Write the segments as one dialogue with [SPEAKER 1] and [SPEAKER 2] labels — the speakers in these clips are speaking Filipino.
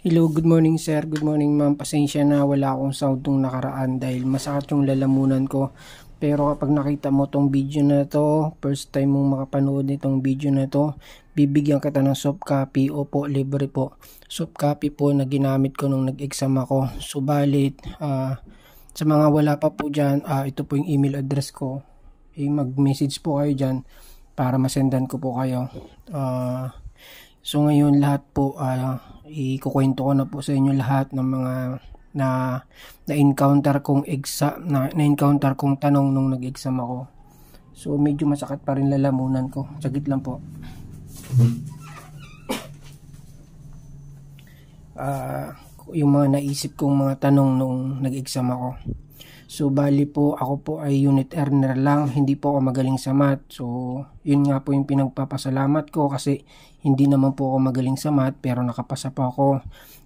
[SPEAKER 1] Hello, good morning sir, good morning ma'am. Pasensya na wala akong sound nung nakaraan dahil masakit yung lalamunan ko. Pero kapag nakita mo tong video na to, first time mong makapanood nitong video na to, bibigyan kita ng soft copy. Opo, libre po. Soft copy po na ginamit ko nung nag-exam ako. Subalit, sa mga wala pa po dyan, ito po yung email address ko. Mag-message po kayo dyan para masendan ko po kayo. So ngayon lahat po ikukwento ko na po sa inyo lahat ng mga na-encounter kong na-encounter kong tanong nung nag-exam ako. So medyo masakit pa rin lalamunan ko. Saglit lang po. Yung mga naisip kong mga tanong nung nag-exam ako. So bali po ako po ay unit earner lang, hindi po ako magaling sa math. So yun nga po yung pinagpapasalamat ko kasi hindi naman po ako magaling sa math pero nakapasa po ako.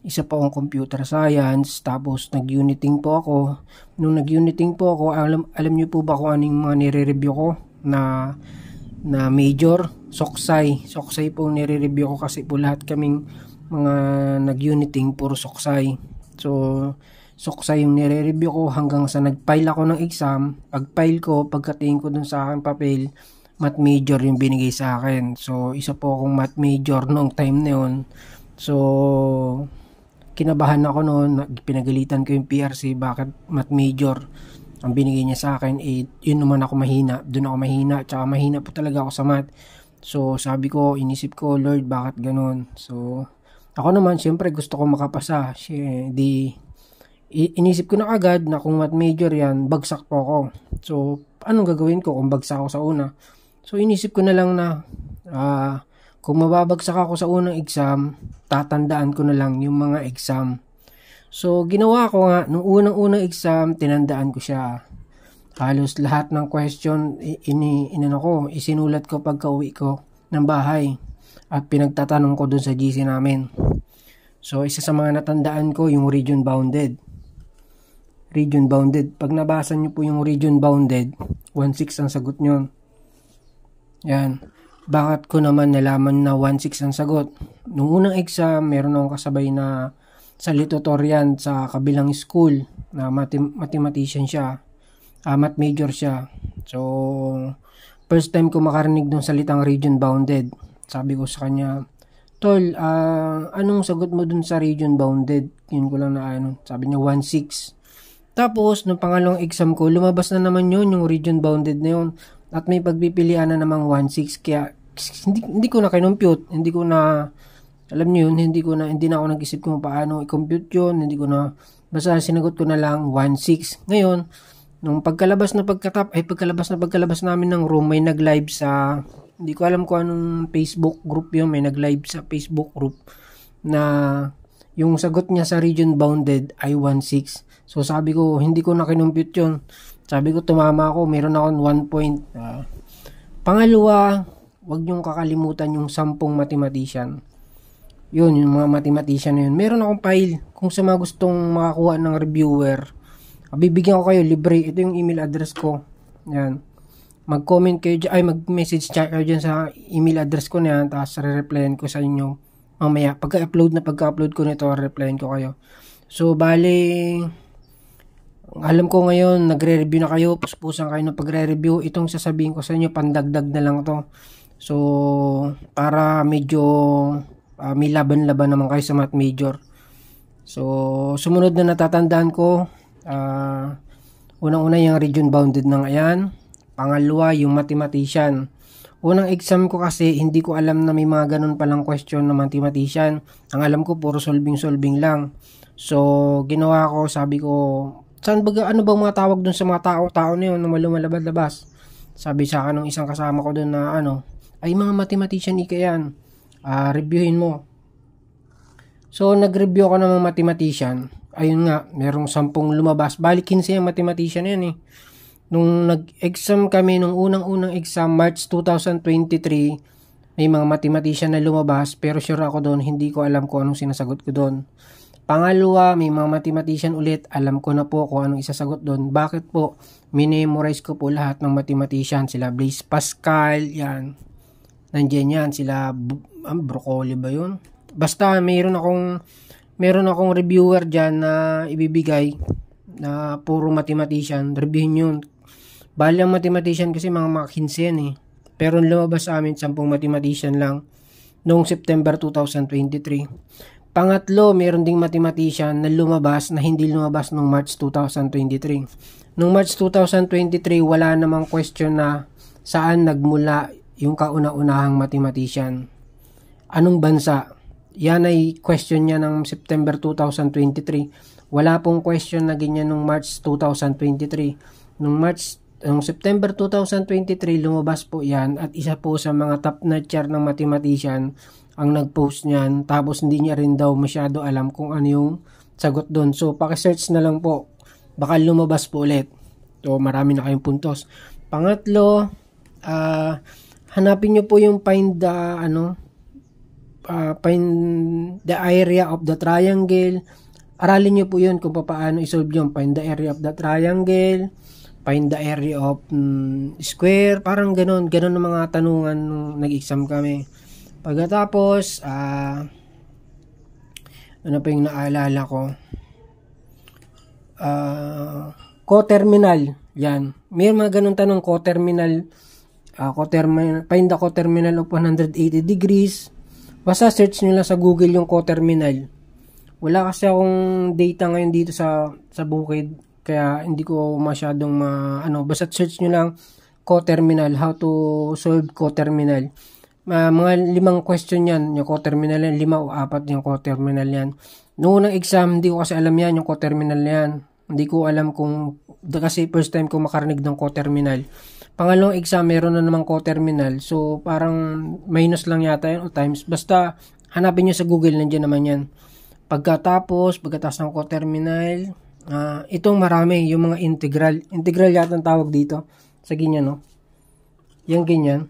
[SPEAKER 1] Isa po akong computer science, tapos nag-uniting po ako. Nung nag-uniting po ako, alam niyo po ba kung anong mga nire-review ko na major? Soksay po nire-review ko kasi po lahat kaming mga nag-uniting puro soksay. So soksay yung nire-review ko hanggang sa nag-file ako ng exam. Pag-file ko, pagkatingin ko dun sa aking papel, math major yung binigay sa akin. So isa po akong math major noong time na yun. So kinabahan ako noon, pinagalitan ko yung PRC bakit math major ang binigay niya sa akin. Yun naman ako mahina, dun ako mahina, tsaka mahina po talaga ako sa math. So sabi ko, inisip ko, Lord, bakit ganun? So ako naman, syempre gusto ko makapasa. Inisip ko na agad na kung math major yan, bagsak po ako. So anong gagawin ko kung bagsak ako sa una? So inisip ko na lang na kung mababagsak ako sa unang exam, tatandaan ko na lang yung mga exam. So ginawa ko nga, nung unang exam, tinandaan ko siya. Halos lahat ng question, isinulat ko pagka-uwi ko ng bahay. At pinagtatanong ko dun sa GC namin. So isa sa mga natandaan ko, yung region bounded. Region bounded. Pag nabasa nyo po yung region bounded, 1/6 ang sagot nyo. Yan. Bakit ko naman nalaman na 1/6 ang sagot? Nung unang exam, meron akong kasabay na salutatorian sa kabilang school na mathematician siya. Math major siya. So, first time ko makarinig ng salitang region bounded. Sabi ko sa kanya, Tol, anong sagot mo dun sa region bounded? Yun ko lang na Sabi niya 1/6. Tapos, nung pangalawang exam ko, lumabas na naman yun, yung region bounded na yun. At may pagpipilian na namang 1/6. Kaya, hindi ko na kinumpute. Hindi ko na, alam niyo yun, hindi na ako nag-isip kung paano i-compute yun. Hindi ko na, basta sinagot ko na lang 1/6. Ngayon, nung pagkalabas na pagkalabas namin ng room, may nag-live sa, hindi ko alam kung anong Facebook group yun, may nag-live sa Facebook group na yung sagot niya sa region bounded ay 1/6. So sabi ko, hindi ko na kinumpute yun. Sabi ko, tumama ako, meron akong 1 point. Pangalawa, wag niyong kakalimutan yung 10 mathematician. Yun, yung mga mathematician na yun. Meron akong file kung sa mga gustong makakuha ng reviewer. Bibigyan ko kayo libre. Ito yung email address ko. Yan. Mag-comment kayo dyan, mag-message kayo dyan sa email address ko na yan. Tapos re-replyan ko sa inyo mamaya. Pagka-upload ko nito, re-replyan ko kayo. So, bali, alam ko ngayon, nagre-review na kayo, puspusan kayo ng pagre-review. Itong sasabihin ko sa inyo, pandagdag na lang to. So, para medyo may laban-laban naman kayo sa math major. So, sumunod na natatandaan ko, unang-una yung region bounded na ngayon. Pangalawa, yung mathematician. Unang exam ko kasi, hindi ko alam na may mga ganun palang question na mathematician. Ang alam ko, puro solving lang. So, ginawa ko, sabi ko, ano bang mga tawag dun sa mga tao na yun na lumalabas-labas? Sabi sa akin ng isang kasama ko dun na ay mga mathematician ika yan. Reviewin mo. So, nag-review ako ng mga mathematician. Ayun nga, merong 10 lumabas. Balik 15 yung mathematician yan eh. Nung nag-exam kami, nung unang exam, March 2023, may mga mathematician na lumabas, pero sure ako doon, hindi ko alam kung anong sinasagot ko doon. Pangalawa, may mga mathematician ulit, alam ko na po kung anong isasagot doon. Bakit po? Minemorize ko po lahat ng mathematician. Sila Blaise Pascal, yan. Nandiyan yan, sila, broccoli ba yun? Basta mayroon akong meron akong reviewer dyan na ibibigay na puro mathematician. Reviewin yun. Bali ang mathematician kasi mga 15 yan eh. Pero lumabas sa amin 10 mathematician lang noong September 2023. Pangatlo, meron ding mathematician na lumabas na hindi lumabas noong March 2023. Noong March 2023, wala namang question na saan nagmula yung kauna-unahang mathematician. Anong bansa? Yan ay question niya ng September 2023. Wala pong question na ganyan noong March 2023. Noong September 2023, lumabas po yan at isa po sa mga top notcher ng mathematician ang nag-post niyan. Tapos hindi niya rin daw masyado alam kung ano yung sagot doon. So, pakisearch na lang po. Baka lumabas po ulit. So, marami na kayong puntos. Pangatlo, hanapin nyo po yung find the area of the triangle. Aralin nyo po yun kung paano isolve yung find the area of the triangle, find the area of square, parang ganon ang mga tanungan nung nag-exam kami. Pagkatapos, ano pa yung naalala ko? Co-terminal. Yan. May mga ganun tanong, co-terminal. Find the co-terminal of 180 degrees. Basta search nyo lang sa Google yung co-terminal. Wala kasi akong data ngayon dito sa bukid. Kaya hindi ko masyadong basta search nyo lang co-terminal, how to solve co-terminal. Mga 5 question yan, yung co-terminal yan, 5 o 4 yung co-terminal yan. Noong unang exam, hindi ko kasi alam yan, yung co-terminal yan. Hindi ko alam kasi first time ko makarinig ng co-terminal. Pangalawang exam, meron na namang co-terminal. So, parang minus lang yata yun o times. Basta, hanapin nyo sa Google, nandiyan naman yan. Pagkatapos ng co-terminal, itong marami, yung mga integral. Integral yata ang tawag dito. Sa ganyan, no? Yung ganyan.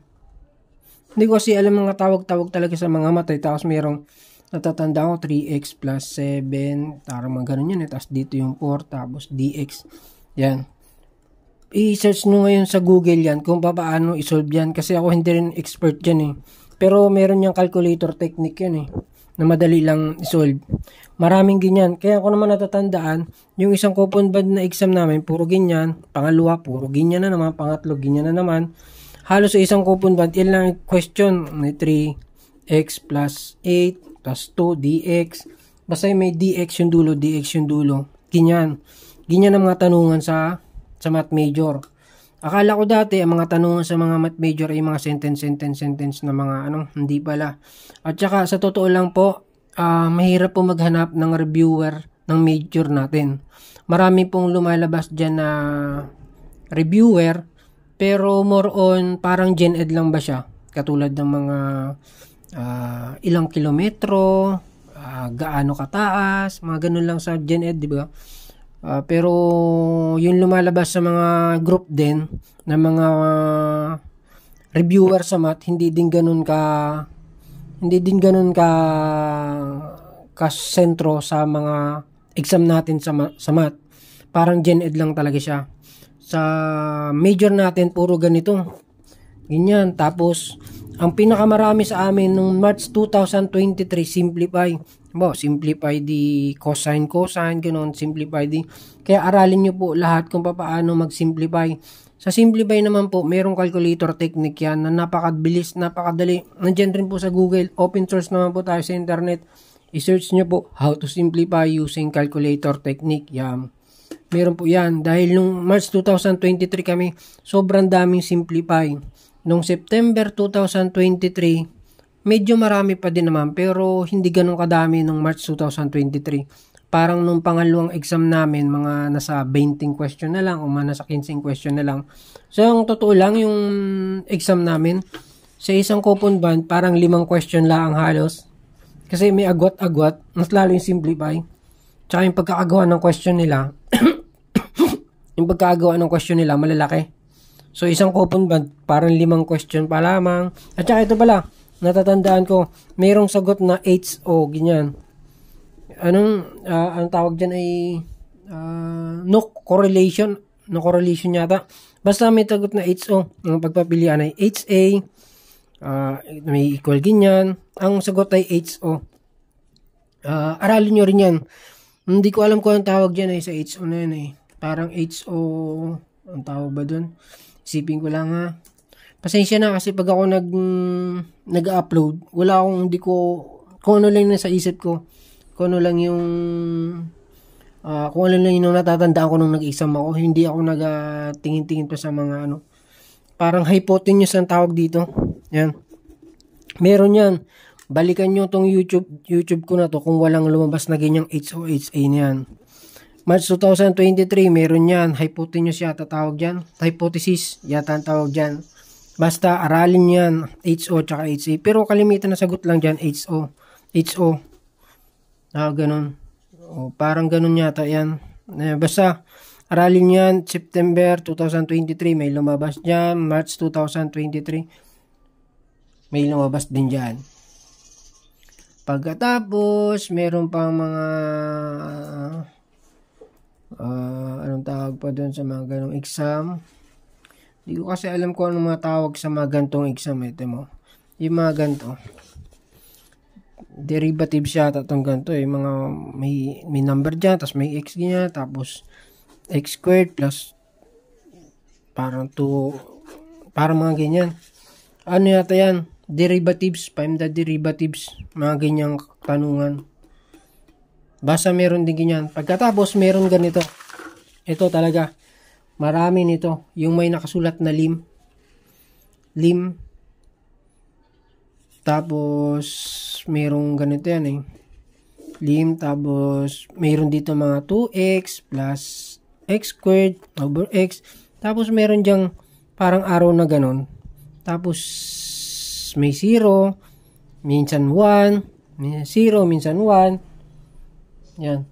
[SPEAKER 1] Hindi ko kasi alam mga tawag-tawag talaga sa mga matay. Tapos merong natatanda ko 3x plus 7. Parang mga ganun yan. Tapos dito yung 4. Tapos dx. Yan. I-search nyo ngayon sa Google yan kung paano isolve yan. Kasi ako hindi rin expert dyan eh. Pero meron yung calculator technique yan eh. Na madali lang isolve. Maraming ganyan. Kaya ako naman natatandaan, yung isang coupon band na exam namin, puro ganyan. Pangalawa, puro ganyan na naman. Pangatlo, ganyan na naman. Halos sa isang coupon band, yan lang question. May 3x plus 8 plus 2 dx. Basta may dx yung dulo, dx yung dulo. Ganyan. Ganyan ang mga tanungan sa math major. Akala ko dati, ang mga tanungan sa mga math major ay mga sentence na mga hindi pala. At saka, sa totoo lang po, mahirap po maghanap ng reviewer ng major natin. Marami pong lumalabas dyan na reviewer, pero more on parang gen ed lang ba siya? Katulad ng mga ilang kilometro, gaano kataas, mga ganun lang sa gen ed, di ba? Pero yung lumalabas sa mga group din na mga reviewer sa math, hindi din ganun ka sentro sa mga exam natin sa math. Parang gen ed lang talaga siya. Sa major natin puro ganito. Ganyan. Tapos ang pinakamarami sa amin nung March 2023, simplify. Simplify the cosine, ganun, simplify the. Kaya aralin nyo po lahat kung paano mag-simplify. Sa simplify naman po, merong calculator technique yan na napakabilis, napakadali. Nandiyan rin po sa Google, open source naman po tayo sa internet. I-search nyo po how to simplify using calculator technique. Yan. Meron po yan. Dahil nung March 2023 kami, sobrang daming simplify. Nung September 2023, medyo marami pa din naman, pero hindi ganun kadami nung March 2023. Parang nung pangalawang exam namin, mga nasa 20 question na lang o mga nasa 15 question na lang. So, ang totoo lang, yung exam namin, sa isang coupon band, parang 5 question lang halos. Kasi may agwat-agwat, mas lalo yung simplify. Tsaka yung pagkakagawa ng question nila, malalaki. So, isang coupon band, parang 5 question pa lamang. At saka ito pala, natatandaan ko, mayroong sagot na HO, ganyan. Anong tawag dyan ay no correlation yata. Basta may sagot na HO. Ang pagpapilian ay HA, may equal ganyan. Ang sagot ay HO. Aralin nyo rin yan. Hindi ko alam kung anong tawag dyan sa HO na yan Parang HO, ang tawag ba dun? Isipin ko lang ha. Pasensya na kasi pag ako nag-upload, wala akong, hindi ko, kung ano lang nasa isip ko, kung ano lang yung, kung ano lang yung natatandaan ko nung nag-exam ako, hindi ako nag-tingin-tingin pa sa mga parang hypotenuse ang tawag dito. Yan. Meron yan. Balikan nyo tong YouTube ko na to kung walang lumabas na ganyang HOHA na yan. March 2023, meron yan. Hypotenuse yata tawag dyan. Hypothesis yata ang tawag dyan. Basta aralin yan. HO tsaka HA. Pero kalimitan na sagot lang dyan. HO. Ganun. Parang ganun yata yan. Basta aralin yan. September 2023 may lumabas dyan. March 2023 may lumabas din dyan. Pagkatapos, meron pang mga anong tawag pa doon sa mga ganong exam. Hindi ko kasi alam kung anong mga tawag sa mga gantong exam. Ito mo. Yung mga ganto. Derivatives yata itong ganto Mga may number dyan, tapos may x ganyan, tapos x squared plus parang 2, parang mga ganyan. Ano yata yan? Derivatives, find the derivatives, mga ganyang tanungan. Basta meron din ganyan. Pagkatapos, meron ganito. Ito talaga, marami nito. Yung may nakasulat na lim. Tapos, merong ganito yan Lim, tapos, meron dito mga 2x plus x squared over x. Tapos, meron dyang parang arrow na ganon. Tapos, may 0, minsan 1, minsan 0, minsan 1. Yan.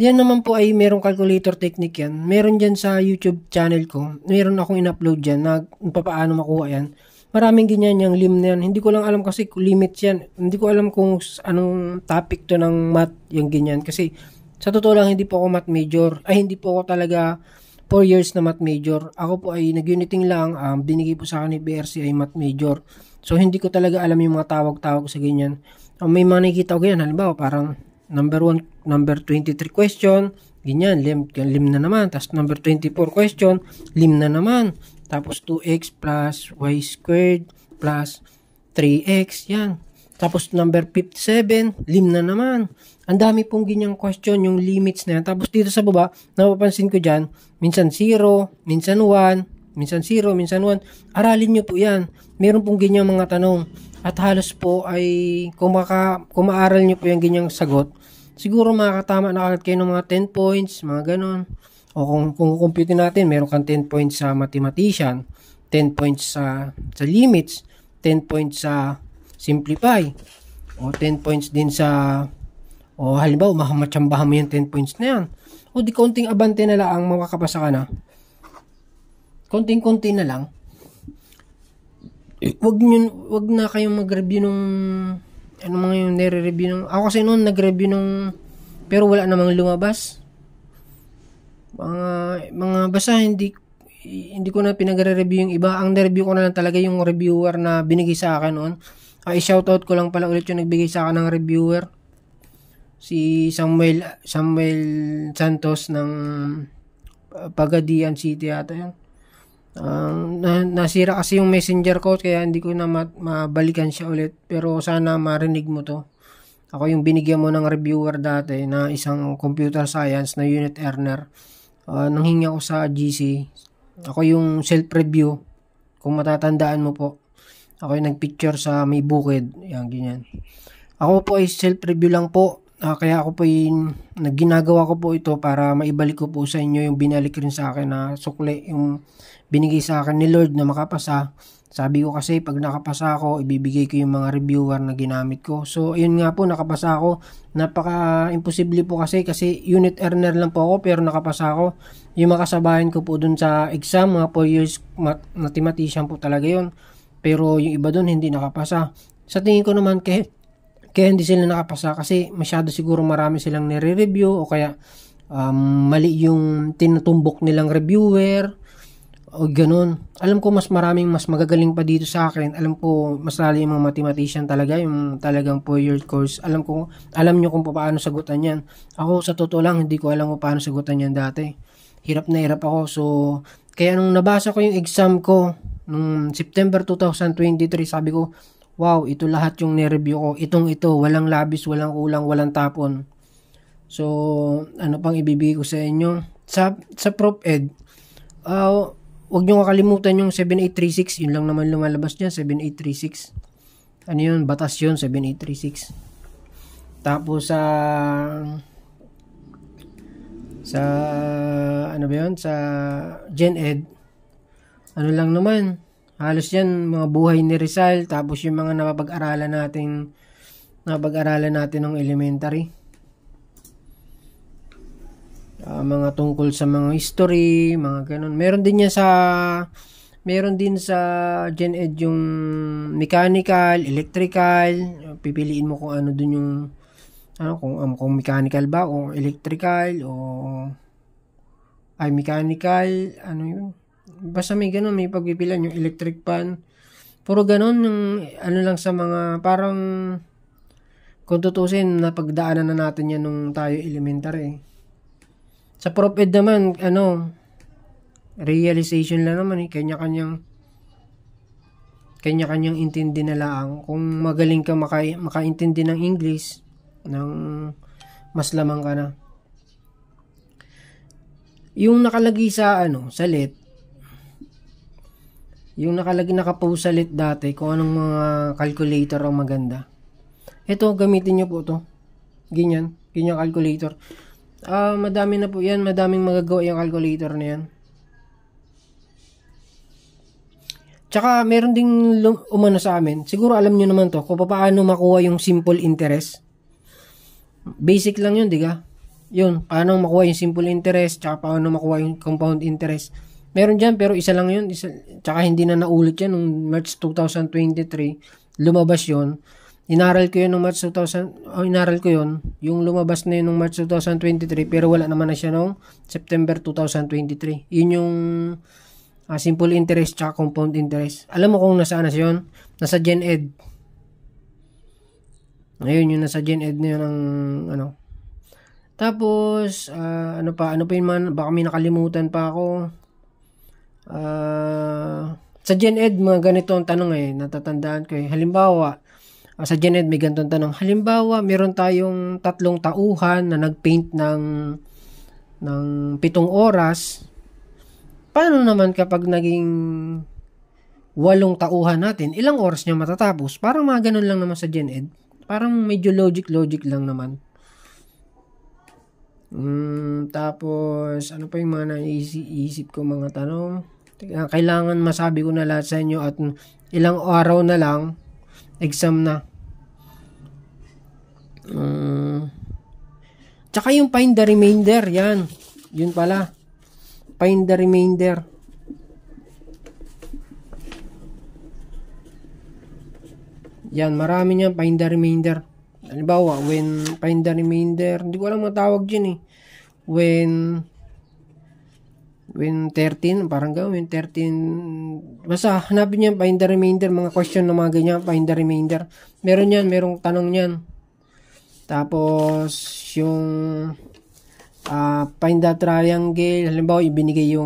[SPEAKER 1] Yan naman po ay merong calculator technique yan. Meron dyan sa YouTube channel ko. Meron akong in-upload dyan na paano makuha yan. Maraming ganyan yung lim na yan. Hindi ko lang alam kasi limits yan. Hindi ko alam kung anong topic to ng math yung ganyan. Kasi sa totoo lang hindi po ako math major. Ay hindi po ako talaga 4 years na math major. Ako po ay nag-uniting lang. Binigay po sa akin ni BRC ay math major. So, hindi ko talaga alam yung mga tawag-tawag sa ganyan. May mga nakikita ko yan. Halimbawa, parang number 1, number 23 question, ganyan, lim na naman. Tapos, number 24 question, lim na naman. Tapos, 2x plus y squared plus 3x, yan. Tapos, number 57, lim na naman. Ang dami pong ganyang question, yung limits na yan. Tapos, dito sa baba, napapansin ko dyan, minsan 0, minsan 1, minsan 0, minsan 1. Aralin nyo po yan. Meron pong ganyang mga tanong. At halos po ay kung maaral nyo po yung ganyang sagot, siguro makakatama na agad kayo ng mga 10 points, mga ganon. O kung compute natin, meron kang 10 points sa mathematician, 10 points sa limits, 10 points sa simplify, o 10 points din sa, o halimbawa, mamatsambahan mo yung 10 points na yan. O di konting abante na lang, makakapasa ka na. Konting-konti na lang. Wag na kayong mag-review nung mga yung nire-review nung ako kasi noon nag-review nung pero wala namang lumabas. Mga basta hindi ko na pinagre-review yung iba. Ang na-review ko na lang talaga yung reviewer na binigay sa akin noon. I-shoutout ko lang pala ulit yung nagbigay sa akin ng reviewer. Si Samuel Santos ng Pagadian City ata yan. Nasira kasi yung messenger ko kaya hindi ko na mabalikan siya ulit, pero sana marinig mo to. Ako yung binigyan mo ng reviewer dati na isang computer science na unit earner. Nanghingi ako sa GC. Ako yung self-review kung matatandaan mo po. Ako yung nagpicture sa may bukid, yan ganyan. Ako po ay self-review lang po. Kaya ako po yung ginagawa ko po ito para maibalik ko po sa inyo yung binalik rin sa akin na sukli, yung binigay sa akin ni Lord na makapasa. Sabi ko kasi pag nakapasa ako, ibibigay ko yung mga reviewer na ginamit ko. So, yun nga po, nakapasa ako. Napaka-imposible po kasi unit earner lang po ako pero nakapasa ako. Yung makasabahin ko po dun sa exam, mga 4 years mathematician po talaga yun. Pero yung iba dun hindi nakapasa. Sa tingin ko naman kaya hindi sila nakapasa kasi masyado siguro marami silang nire-review o kaya mali yung tinutumbok nilang reviewer. O ganun. Alam ko mas maraming mas magagaling pa dito sa akin. Alam ko mas lalo yung mga mathematician talaga, yung talagang 4-year course. Alam nyo kung paano sagutan yan. Ako sa totoo lang, hindi ko alam kung paano sagutan yan dati. Hirap na hirap ako. So, kaya nung nabasa ko yung exam ko, nung September 2023, sabi ko, wow, ito lahat yung nireview ko. Ito, walang labis, walang kulang, walang tapon. So, ano pang ibibigay ko sa inyo? Sa Prof. Ed, huwag nyo kakalimutan yung 7836. Yun lang naman lumalabas dyan, 7836. Ano yun? Batas yun, 7836. Tapos sa ano ba yun? Sa Gen Ed, ano lang naman, halos yan, mga buhay ni Rizal, tapos yung mga napag-aralan natin ng elementary. Mga tungkol sa mga history, mga ganun. Meron din sa Gen Ed yung mechanical, electrical. Pipiliin mo kung ano dun yung kung mechanical ba o electrical o mechanical, ano yun. Basta may ganun, may pagpipilian yung electric pan. Puro ganun yung ano lang sa mga parang kung tutusin napagdaanan na natin yan nung tayo elementary. Sa Prof. Ed naman, realization lang naman kanya-kanyang intindi na lang. Kung magaling ka makaintindi ng English, mas lamang ka na. Yung nakalagay sa lit, yung nakapost sa lit dati, kung anong mga calculator ang maganda. Ito, gamitin nyo po to. Ganyan calculator. Madami na po yan, madaming magagawa yung calculator na yan. Tsaka meron ding umano sa amin, siguro alam nyo naman to, kung paano makuha yung simple interest. Basic lang yun, diga? Yun, paano makuha yung simple interest, tsaka paano makuha yung compound interest. Meron dyan, pero isa lang yun, tsaka hindi na naulit yan, nung March 2023, lumabas yun. Inaral ko yun yung lumabas na yun nung March 2023, pero wala naman na siya nung September 2023. Yun yung simple interest tsaka compound interest. Alam mo kung nasaan na siya yun? Nasa Gen Ed. Ngayon yung nasa Gen Ed na yun ang Tapos, ano pa yun man, baka may nakalimutan pa ako. Sa Gen Ed, mga ganito ang tanong natatandaan ko Halimbawa, sa Gen Ed may ganitong tanong. Halimbawa, meron tayong 3 tauhan na nagpaint ng 7 oras. Paano naman kapag naging 8 tauhan natin, ilang oras niya matatapos? Parang mga ganun lang naman sa Gen Ed. Parang medyo logic lang naman. Tapos, ano pa yung mga naisip ko mga tanong? Kailangan masabi ko na lahat sa inyo at ilang araw na lang exam na. Tsaka yung find the remainder, yan. Yun pala. Find the remainder. Yan, marami niyan, find the remainder. Halimbawa, when find the remainder, hindi ko alam matawag dyan When 13, parang gawin 13, basta hanapin niyo find the remainder, mga question na mga ganyan, find the remainder. Meron yan, merong tanong yan. Tapos yung find the triangle, halimbawa binigay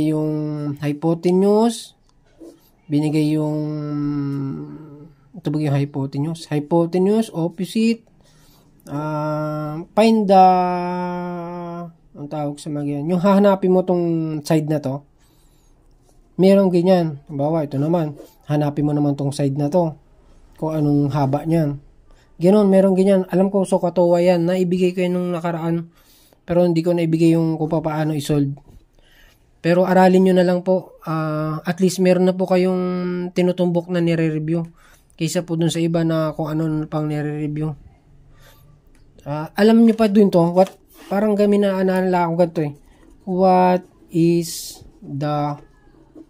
[SPEAKER 1] yung hypotenuse, binigay yung ito ba yung hypotenuse, opposite, find the ang tawag sa mga yan. Yung hahanapin mo tong side na to, merong ganyan. Halimbawa, ito naman. Hanapin mo naman tong side na to. Kung anong haba niyan. Ganon, merong ganyan. Alam ko, so katuwa yan. Naibigay ko yan nung nakaraan. Pero hindi ko naibigay yung kung paano isolve. Pero aralin nyo na lang po. At least meron na po kayong tinutumbok na nire-review. Kaysa po dun sa iba na kung ano pang nire-review. Alam nyo pa dun to, parang gamin na anala akong ganito What is the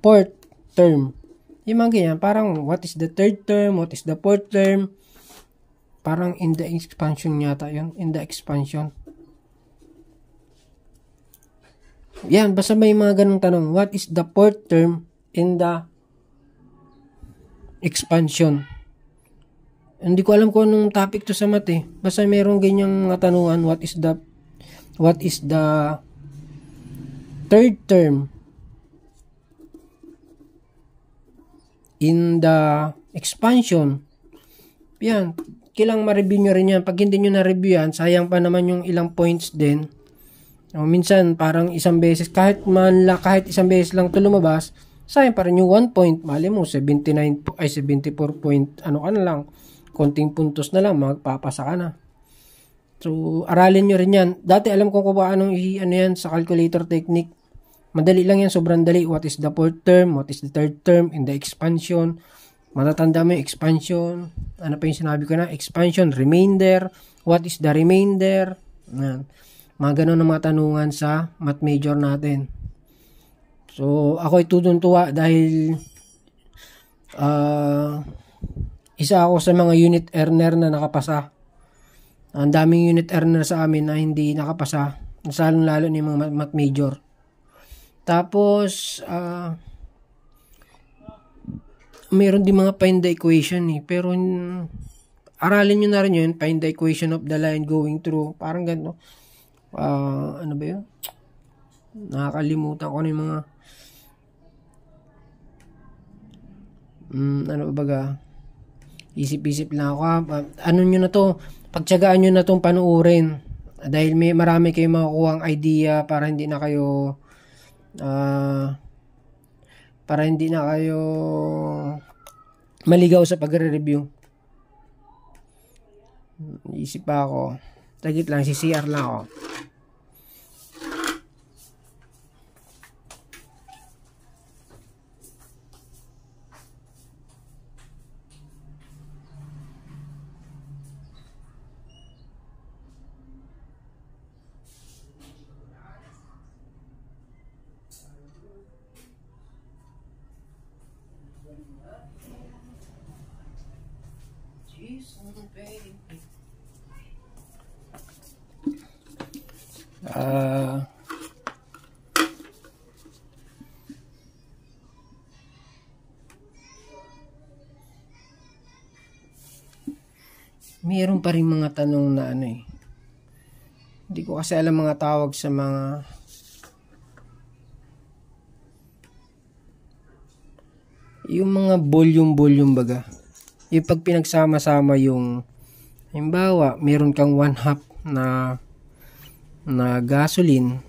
[SPEAKER 1] 4th term? Yung mga ganyan, parang what is the 3rd term? What is the 4th term? Parang in the expansion yata yun. In the expansion. Yan, basta may mga ganong tanong. What is the fourth term in the expansion? Hindi ko alam kung anong topic to sa math eh. Basta merong ganyang tanungan, what is the third term in the expansion? Yan, kailangang ma-review nyo rin yan. Pag hindi nyo na-review yan, sayang pa naman yung ilang points din. Minsan, parang isang beses, kahit isang beses lang ito lumabas, sayang pa rin yung 1 point. Mali mo, 74 point, ano ka na lang, konting puntos na lang, magpapasa ka na. So, aralin nyo rin yan. Dati alam ko kung paano yan sa calculator technique. Madali lang yan, sobrang dali. What is the fourth term? What is the third term in the expansion? Matatanda mo yung expansion. Ano pa yung sinabi ko na? Expansion, remainder. What is the remainder? Mga ganun ang mga tanungan sa math major natin. So, ako ay tutuntuwa dahil isa ako sa mga unit earner na nakapasa. Ang daming unit earner sa amin na hindi nakapasa. Lalo ni mga math major. Tapos, meron din mga find the equation eh. Pero, aralin nyo na rin yun. Find the equation of the line going through. Parang gano'n. Ano ba yun? Nakakalimutan ko na yung mga ano ba baga? Isip-isip lang ako. Ano nyo na to? Pagtsagaan nyo na tong panuurin. Dahil marami kayong makukuha ang idea para hindi na kayo maligaw sa pagre-review. Isip pa ako. Tagit lang, CR lang ako. Mayroon pa rin mga tanong na ano eh. Hindi ko kasi alam mga tawag sa mga yung mga volume baga. Yung pag pinagsama-sama yung halimbawa, meron kang 1/2 na gasoline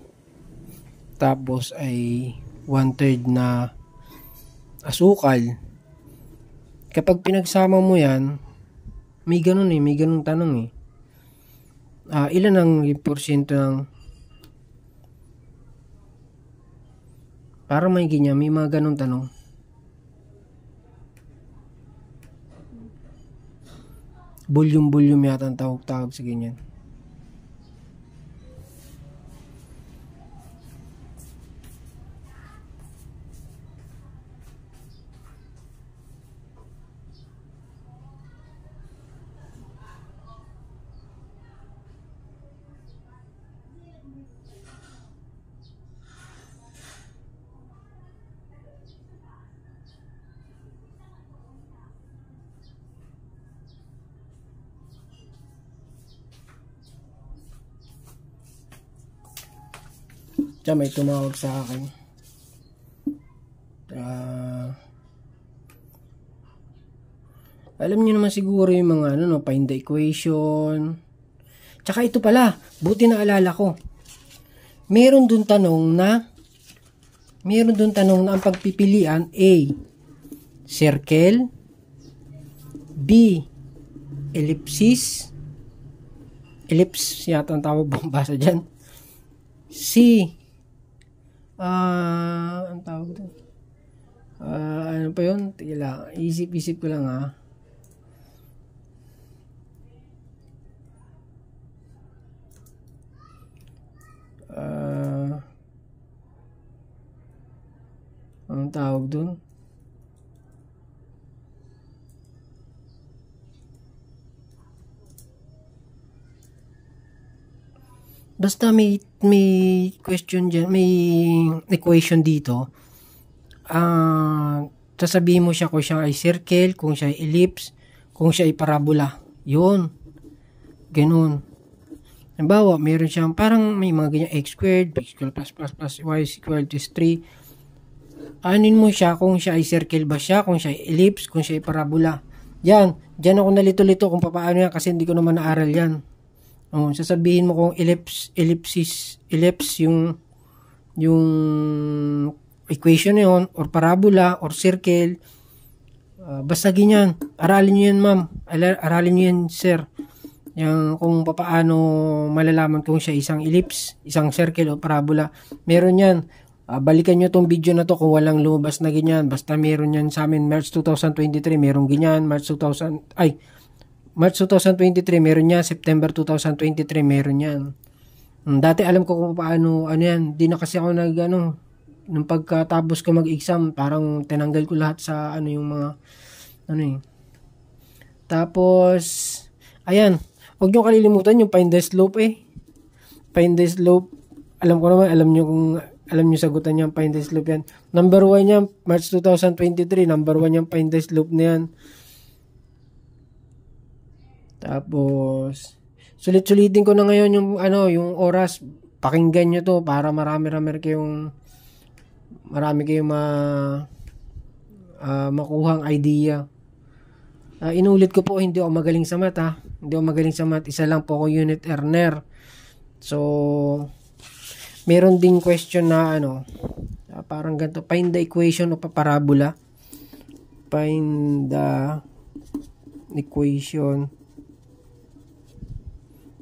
[SPEAKER 1] tapos ay 1/3 na asukal. Kapag pinagsama mo yan, may ganun tanong eh. Ilan ang porsyento ng para may ganyan, may mga ganun tanong. Volume yata ang tawag sa ganyan. Diyan may tumawag sa akin. Alam niyo naman siguro yung mga find the equation. Tsaka ito pala, buti na alala ko. Meron dun tanong na ang pagpipilian A, circle, B, ellipse yata ang tawag basa dyan, C, ang tawag doon, ano pa yun? Tila, isip ko lang anong tawag doon? Basta may question diyan, may equation dito. Sasabihin mo siya kung siya ay circle, kung siya ay ellipse, kung siya ay parabola. 'Yun. Ganoon. Halimbawa, meron siyang parang may mga ganyan x squared, x squared plus y squared is 3. Anin mo siya kung siya ay circle ba siya, kung siya ay ellipse, kung siya ay parabola. Diyan ako nalito-lito kung paano yan kasi hindi ko naman naaral yan. Sasabihin mo kung ellipse yung equation na yun, or parabola, or circle. Basta ganyan. Aralin nyo yan, ma'am. Aralin nyo yan, sir. Yung kung paano malalaman kung siya isang ellipse, isang circle, o parabola. Meron yan. Balikan nyo tong video na to kung walang lumabas na ganyan. Basta meron yan sa amin. March 2023, meron ganyan. March 2023, meron yan. September 2023, meron yan. Dati alam ko kung paano, yan. Di na kasi ako nung pagkatapos ko mag-exam, parang tinanggal ko lahat sa yung mga, Tapos, ayan. Huwag nyo kalilimutan yung find the slope Find the slope. Alam ko naman, alam nyo sagutan niya, find the slope yan. Number 1 yan, March 2023, number 1 yung find the slope na yan. Tapos, sulit-sulitin ko na ngayon yung oras. Pakinggan nyo to para marami kayong makuhang idea. Inulit ko po, hindi ako magaling sa math Isa lang po ako unit earner. So, meron ding question na parang ganito, find the equation of a parabola. Find the equation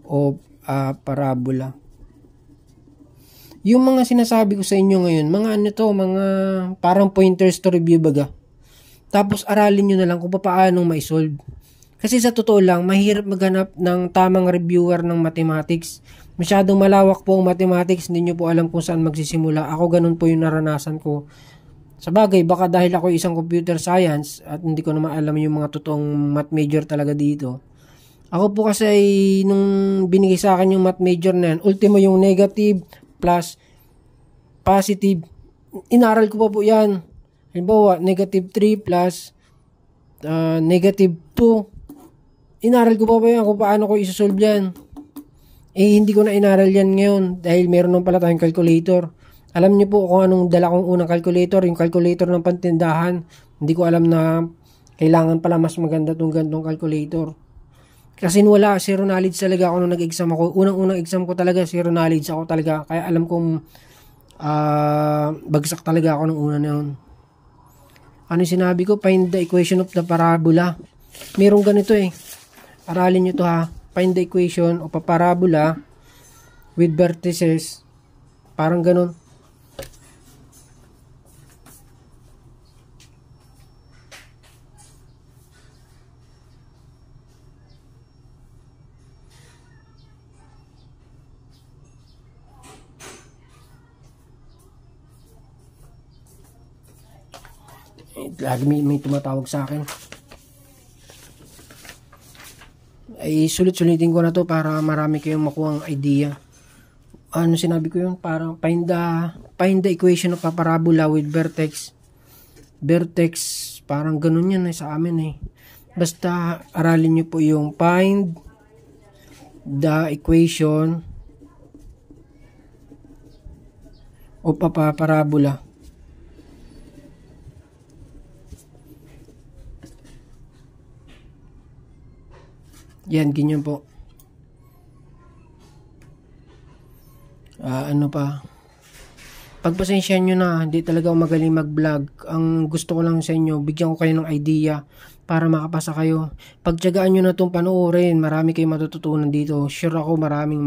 [SPEAKER 1] of a parabola. Yung mga sinasabi ko sa inyo ngayon, mga parang pointers to review baga. Tapos aralin nyo na lang kung paano ma-solve. Kasi sa totoo lang, mahirap maghanap ng tamang reviewer ng mathematics. Masyadong malawak po ang mathematics, hindi nyo po alam kung saan magsisimula. Ako ganun po yung naranasan ko. Sa bagay, baka dahil ako isang computer science at hindi ko naman alam yung mga totoong math major talaga dito. Ako po kasi nung binigay sa akin yung math major na yan, ultimo yung negative plus positive. Inaral ko pa po yan. Halimbawa, negative 3 plus negative 2. Inaral ko pa po yan kung paano ko isosolve yan. Hindi ko na inaral yan ngayon dahil meron nang pala tayong calculator. Alam niyo po kung anong dala kong unang calculator, yung calculator ng pantindahan. Hindi ko alam na kailangan pala mas maganda tong gantong calculator. Kasi wala, zero knowledge talaga ako nung nag-exam ako. Unang exam ko talaga, zero knowledge ako talaga. Kaya alam kong bagsak talaga ako nung una na yun. Ano sinabi ko? Find the equation of the parabola. Merong ganito Aralin nyo to ha. Find the equation of a parabola with vertices. Parang ganun. Lagi may tumatawag sa akin. Sulit-sulitin ko na to para marami kayong makuhang idea. Ano sinabi ko yun? Parang find the equation of a parabola with vertex. Parang ganun yan sa amin Basta aralin nyo po yung find the equation of a parabola. Yan, ganyan po. Ano pa? Pagpasensyahan nyo na, hindi talaga ako magaling mag-vlog. Ang gusto ko lang sa inyo, bigyan ko kayo ng idea para makapasa kayo. Pagtiyagaan nyo na itong panoorin, marami kayong matututunan dito. Sure ako, maraming.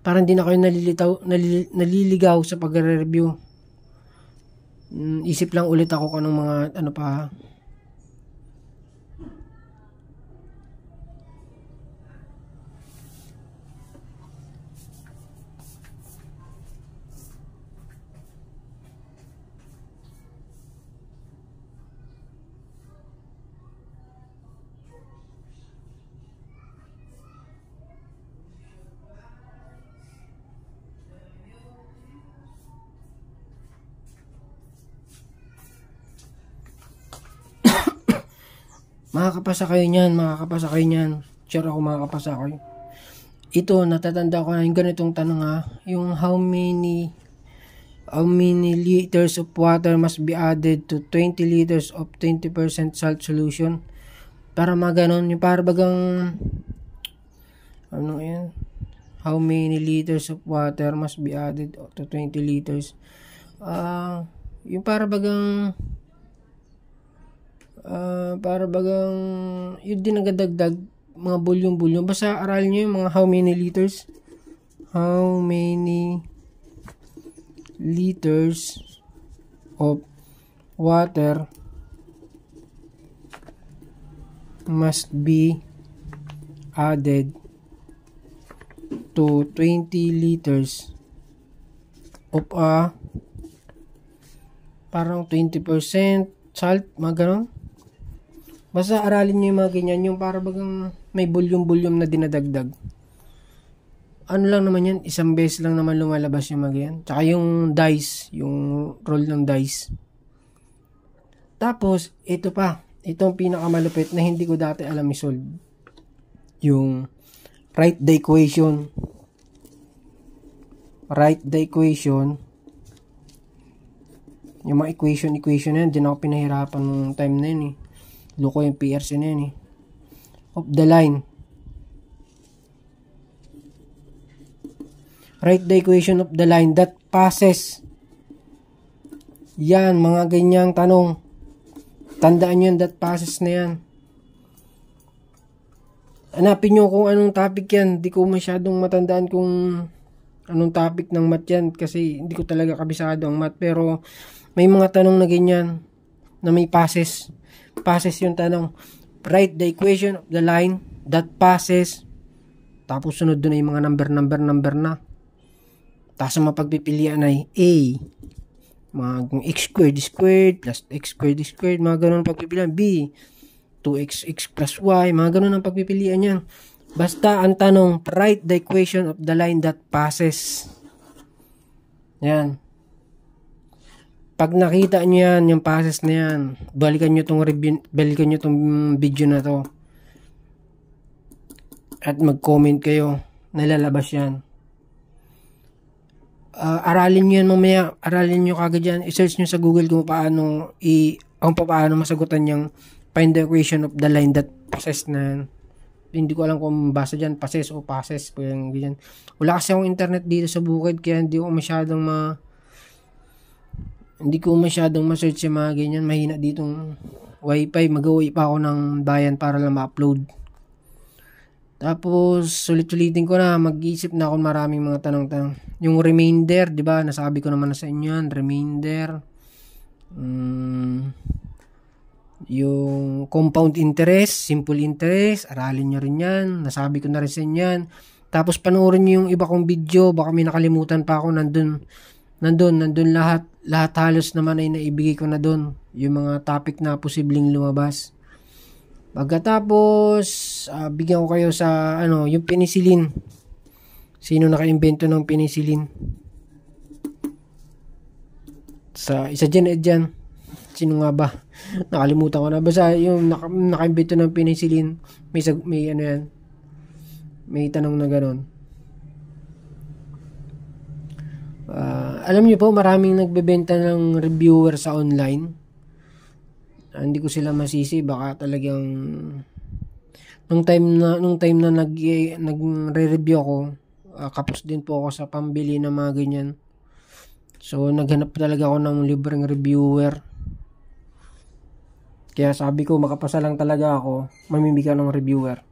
[SPEAKER 1] Para hindi na kayo naliligaw sa pag-review. Isip lang ulit ako kung anong mga pa. Makakapasa kayo niyan, makakapasa kayo niyan. Sure ako makakapasa kayo. Ito, natatanda ko na yung ganitong tanong ha. Yung how many liters of water must be added to 20 liters of 20% salt solution? Para maganon, yung para bagang ano yan? How many liters of water must be added to 20 liters? Yung para bagang yun din nagadagdag mga bulyong. Basta aralin nyo yung mga how many liters. How many liters of water must be added to 20 liters of parang 20% salt, mga ganon. Basta aralin nyo yung mga ganyan, yung para bagang may bulyong na dinadagdag. Ano lang naman yan, isang beses lang naman lumalabas yung mga yan. Tsaka yung dice, yung roll ng dice. Tapos, ito pa, itong pinakamalupit na hindi ko dati alam i-solve. Yung write the equation. Write the equation. Yung mga equation na yan, dyan ako pinahirapan nung time na yun eh. Loko yung PRC na yun eh. Of the line. Write the equation of the line that passes. Yan, mga ganyang tanong. Tandaan nyo yung that passes na yan. Hanapin nyo kung anong topic yan. Di ko masyadong matandaan kung anong topic ng math yan. Kasi hindi ko talaga kabisado ang math. Pero may mga tanong na ganyan na may passes. Passes yung tanong. Write the equation of the line that passes. Tapos sunod doon ay mga number na. Tapos ang mapagpipilian ay A. Mga x squared plus x squared. Mga ganun ang pagpipilian. B. 2x plus y. Mga ganun ang pagpipilian yan. Basta ang tanong, write the equation of the line that passes. Yan. Pag nakita nyo yan, yung passes na yan, balikan nyo tong video na to. At mag-comment kayo. Nalalabas yan. Aralin nyo yan mamaya. Aralin nyo kagad yan. I-search nyo sa Google kung paano masagutan yung find the equation of the line that passes na yan. Hindi ko alam kung basa dyan, passes o passes. Ganyan. Wala kasi akong internet dito sa bukid, kaya hindi ko masyadong ma-search yung mga ganyan. Mahina ditong wifi. Mag-uwi pa ako ng bayan para lang ma-upload. Tapos, sulit-sulitin ko na, mag-iisip na ako maraming mga tanong-tanong. Yung remainder, di ba? Nasabi ko naman na sa inyo yan. Remainder. Yung compound interest, simple interest, aralin nyo rin yan. Nasabi ko na rin sa inyo yan. Tapos, panoorin nyo yung iba kong video. Baka may nakalimutan pa ako. Nandun lahat. Lahat halos naman ay naibigay ko na doon. Yung mga topic na posibleng lumabas. Pagkatapos, bigyan ko kayo sa yung penicillin. Sino naka-invento ng penicillin? Isa dyan. Sino nga ba? Nakalimutan ko na. Basta yung naka-invento ng penicillin, may ano yan. May tanong na gano'n. Alam niyo po, maraming nagbebenta ng reviewer sa online. Hindi ko sila masisi, baka talagang nung time na nagre-review ako, kapos din po ako sa pambili ng mga ganyan. So naghanap talaga ako ng libreng reviewer. Kaya sabi ko, makapasa lang talaga ako, mamimigay ng reviewer.